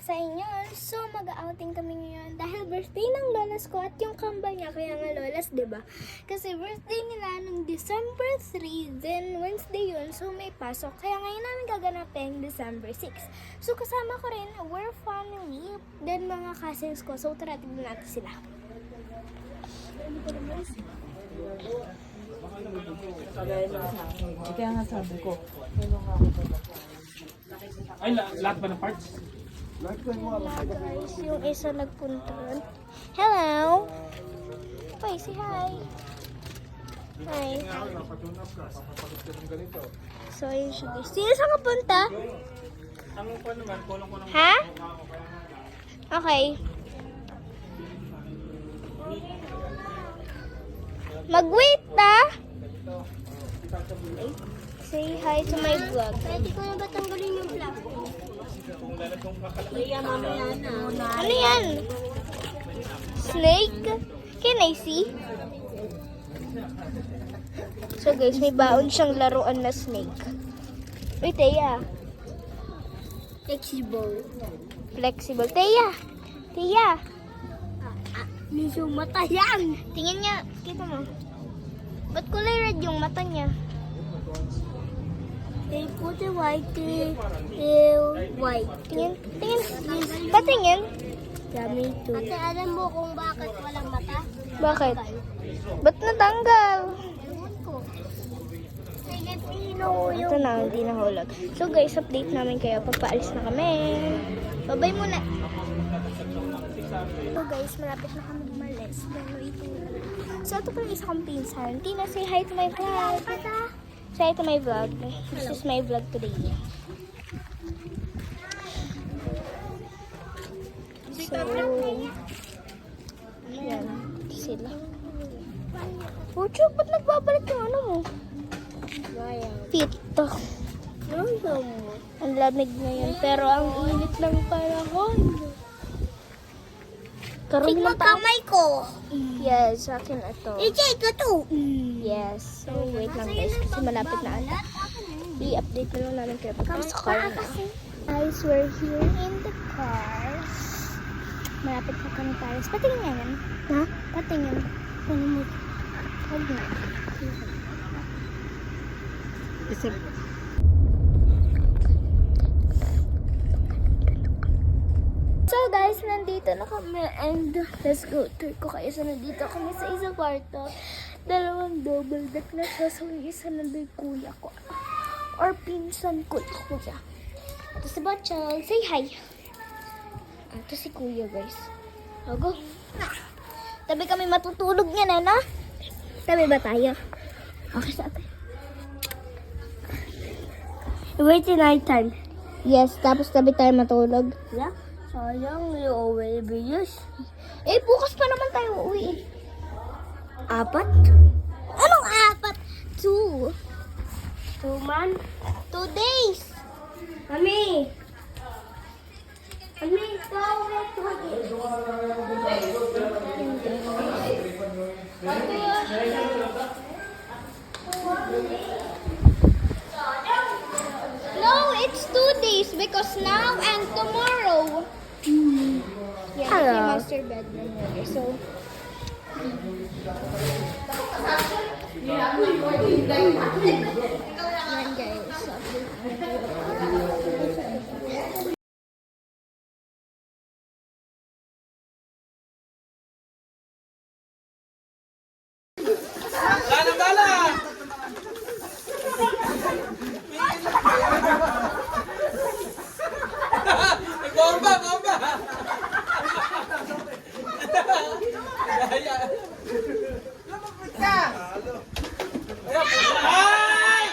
sa inyo. So, mag-outing kami ngayon dahil birthday ng lolas ko at yung kambal niya. Kaya nga lolas, diba? Kasi birthday nila nung December 3, then Wednesday yun. So, may pasok. Kaya ngayon namin gaganapin December 6. So, kasama ko rin, we're family, then mga cousins ko. So, tara, tignan natin sila. Kaya nga sabi ko, ay, lahat ba ng parts? Guys, yung isa nagpunta ron. Hello! Hoy, say hi! Hi! So, ayun siya guys. Sino saan ka punta? Ha? Okay. Mag-wait na! Say hi to my vlog. Pwede ko na ba tanggalin yung vlog? Ano yan? Snake? Can I see? So guys, may baon siyang laruan na snake. Uy, Teya. Flexible. Flexible. Teya! Teya! Medyo mata yan! Tingin niya. Kita mo. Ba't kulay red yung mata niya? They put the white, white. Tingin, tingin. Patingin. Dami ito. Ate, alam mo kung bakit walang mata? Bakit? Ba't natanggal? Ewan ko. Ito na, hindi nahulog. So guys, update namin kayo. Papaalis na kami. Bye-bye muna. So guys, malapit na kami umalis. Then waiting na lang. So ito pala isa kong pinsan. Tina, say hi to my vlog. Say hi to my vlog. This is my vlog today. So, yan. Sila. Pucho, ba't nagbabalik yung ano mo? Pito. Ang lamig ngayon, pero ang init ng panahon. Karoon ng kamay ko. Yes, sa akin ito. Ijay ko to. Yes. So, wait lang guys, kasi malapit na ata. I-update na lang namin kayo pag sa car na. Guys, we're here in the cars. Malapit na kami Paris. Patingin nga yan. Ha? Patingin. Patingin mo. Huwag na. Isip. So guys, nandito na kami and let's go. Tour ko kayo. So nandito kami sa isang kwarto. Dalawang double deck na siya. So yung isa nandun kuya ko. Or pinsan ko. Kuya. Ito si Bachang. Say hi. Ito si kuya guys. O go. Tabi kami matutulog niya na. Tabi ba tayo? Okay sa atin. Wait till night time. Yes, tapos tabi tayo matulog. Yeah. Sayang, you will be used. Eh, bukas pa naman tayo uuwi. 4? Anong 4? 2. 2 man? 2 days. Mami. Mami, tawag 2 days. No, it's 2 days because now and tomorrow. Yeah, hello. Yung master bedroom here. So, yan guys. Bomba! Bomba! Lumapit ka! Ay!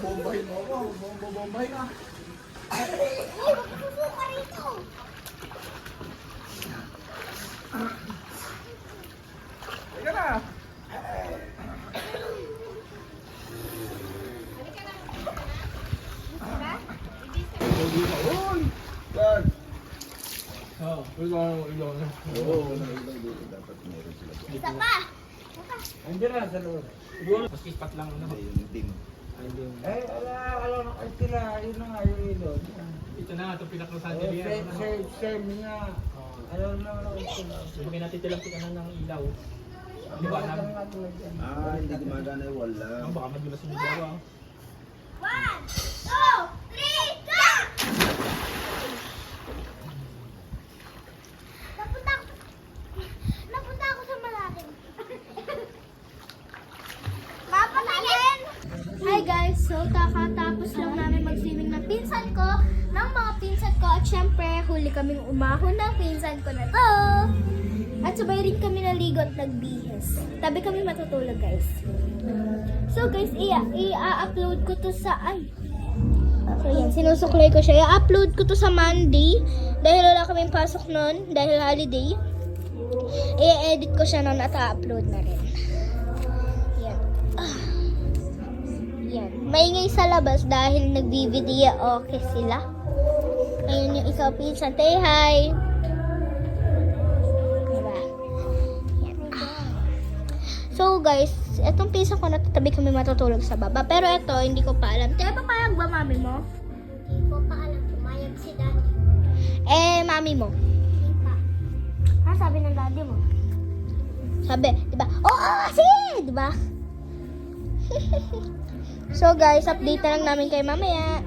Bombahin mo ako. Bombahin ka. Uy, magsusuka rito. Teka na. Uy! Yan. Oo. Ilaw na. Oo. Isa pa. Andiyan na sa loob. Siguro, mas ispat lang na. Alam na kayo sila, yun na nga yung ilaw. Ito na, itong pinaklusan niya. Same niya. Alam naman ako sila. Sabagay natin tilang-tilan ng ilaw. Di ba alam? Hindi gumagana yung wall lang. Baka maglulas yung ilaw. 1, 2, 3, go! Napunta ako sa malalim. Mapatayin! Hi guys, so kakatapos lang namin mag-swimming ng pinsan ko, ng mga pinsan ko, at syempre huli kaming umahon ng pinsan ko na to. At sabay rin kami naligo at nagbihis. Tabi kami matutulog guys. So guys, i-upload ko to sa So yan, sinusuklay ko siya. I-upload ko to sa Monday dahil wala kaming pasok nun dahil holiday. I-edit ko siya nun at i-upload na rin. Yan. Yan. Maingay sa labas dahil nagbi-video okay sila. Ayun yung ikaw pinsan. Say hi! Diba? Yan. So guys, etong pinsan ko natatabi kami matutulog sa baba. Pero eto, hindi ko pa alam. Kaya papayag ba mami mo? Hindi ko pa alam. Pumayag si daddy. Mami mo? Hindi pa. Sabi ng daddy mo? Sabi, diba? Oo, sige! Diba? So guys, update na lang namin kay mamaya.